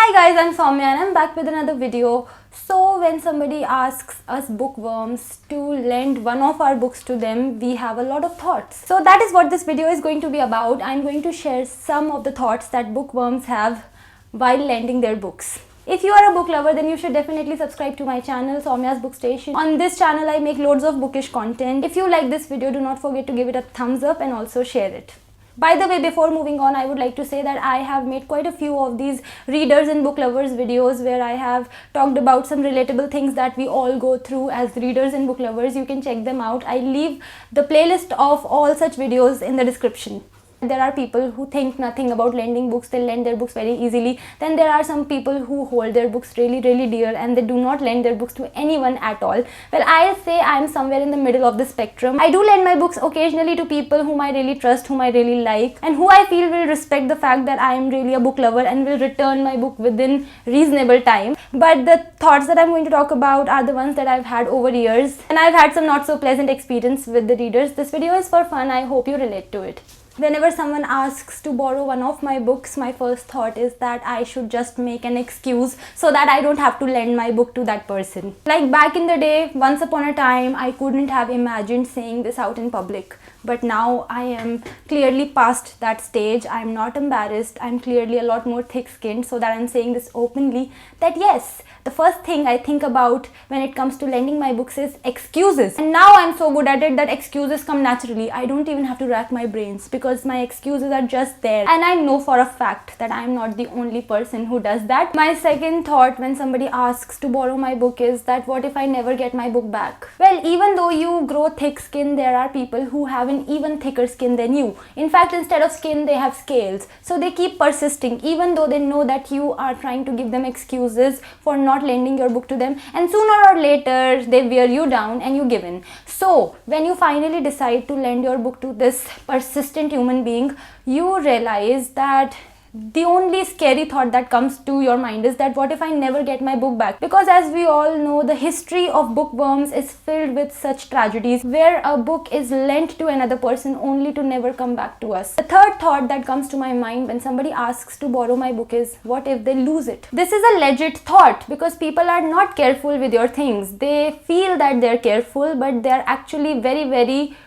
Hi guys, I'm Saumya and I'm back with another video. So when somebody asks us bookworms to lend one of our books to them, we have a lot of thoughts. So that is what this video is going to be about. I'm going to share some of the thoughts that bookworms have while lending their books. If you are a book lover, then you should definitely subscribe to my channel, Saumya's Bookstation. On this channel, I make loads of bookish content. If you like this video, do not forget to give it a thumbs up and also share it. By the way, before moving on, I would like to say that I have made quite a few of these readers and book lovers videos where I have talked about some relatable things that we all go through as readers and book lovers. You can check them out. I leave the playlist of all such videos in the description. There are people who think nothing about lending books, they lend their books very easily. Then there are some people who hold their books really dear and they do not lend their books to anyone at all. Well, I'll say I'm somewhere in the middle of the spectrum. I do lend my books occasionally to people whom I really trust, whom I really like, and who I feel will respect the fact that I am really a book lover and will return my book within reasonable time. But the thoughts that I'm going to talk about are the ones that I've had over years, and I've had some not so pleasant experience with the readers. This video is for fun. I hope you relate to it. Whenever someone asks to borrow one of my books, my first thought is that I should just make an excuse so that I don't have to lend my book to that person. Like back in the day, once upon a time, I couldn't have imagined saying this out in public. But now I am clearly past that stage. I'm not embarrassed. I'm clearly a lot more thick-skinned so that I'm saying this openly, that yes, the first thing I think about when it comes to lending my books is excuses. And now I'm so good at it that excuses come naturally. I don't even have to rack my brains because my excuses are just there. And I know for a fact that I'm not the only person who does that. My second thought when somebody asks to borrow my book is that what if I never get my book back? Well, even though you grow thick skin, there are people who have an even thicker skin than you. In fact, instead of skin, they have scales. So they keep persisting even though they know that you are trying to give them excuses for not lending your book to them, and sooner or later they wear you down and you give in. So when you finally decide to lend your book to this persistent human being, you realize that the only scary thought that comes to your mind is that what if I never get my book back? Because as we all know, the history of bookworms is filled with such tragedies where a book is lent to another person only to never come back to us. The third thought that comes to my mind when somebody asks to borrow my book is what if they lose it? This is a legit thought because people are not careful with your things. They feel that they're careful, but they're actually very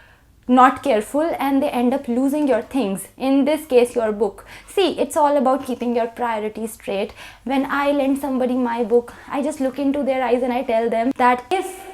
not careful and they end up losing your things, in this case your book. See, it's all about keeping your priorities straight. When I lend somebody my book, I just look into their eyes and I tell them that if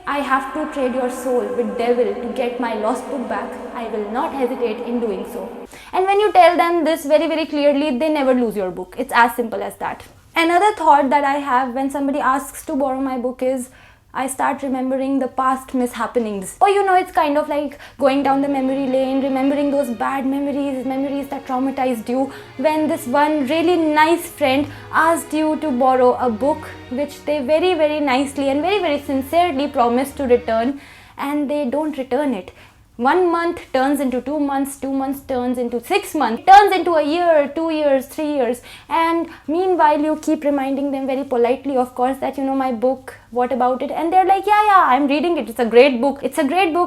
I have to trade your soul with devil to get my lost book back, I will not hesitate in doing so. And when you tell them this very clearly, they never lose your book. It's as simple as that. Another thought that I have when somebody asks to borrow my book is I start remembering the past mishappenings. Oh, you know, it's kind of like going down the memory lane, remembering those bad memories that traumatized you when this one really nice friend asked you to borrow a book which they very nicely and very sincerely promised to return, and they don't return it. 1 month turns into 2 months, 2 months turns into 6 months, turns into a year, 2 years, 3 years, and meanwhile you keep reminding them very politely, of course, that you know my book, what about it? And they're like, yeah, I'm reading it, it's a great book,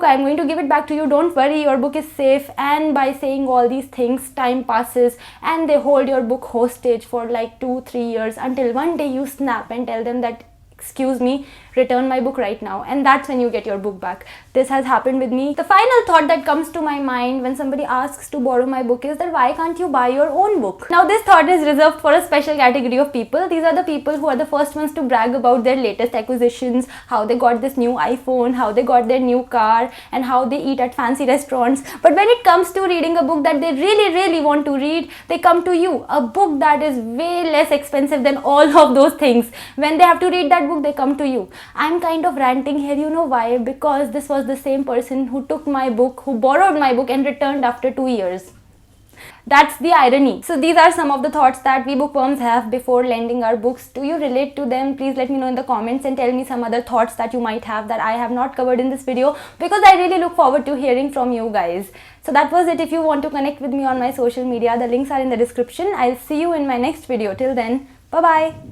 I'm going to give it back to you, don't worry, your book is safe. And by saying all these things, time passes and they hold your book hostage for like 2-3 years until one day you snap and tell them that excuse me, return my book right now, and that's when you get your book back. This has happened with me. The final thought that comes to my mind when somebody asks to borrow my book is that why can't you buy your own book? Now this thought is reserved for a special category of people. These are the people who are the first ones to brag about their latest acquisitions, how they got this new iPhone, how they got their new car, and how they eat at fancy restaurants. But when it comes to reading a book that they really want to read, they come to you, a book that is way less expensive than all of those things. When they have to read that book, they come to you. I'm kind of ranting here, you know why? Because this was the same person who took my book, who borrowed my book and returned after 2 years. That's the irony. So these are some of the thoughts that we bookworms have before lending our books. Do you relate to them? Please let me know in the comments and tell me some other thoughts that you might have that I have not covered in this video, because I really look forward to hearing from you guys. So that was it. If you want to connect with me on my social media, the links are in the description. I'll see you in my next video. Till then, bye bye.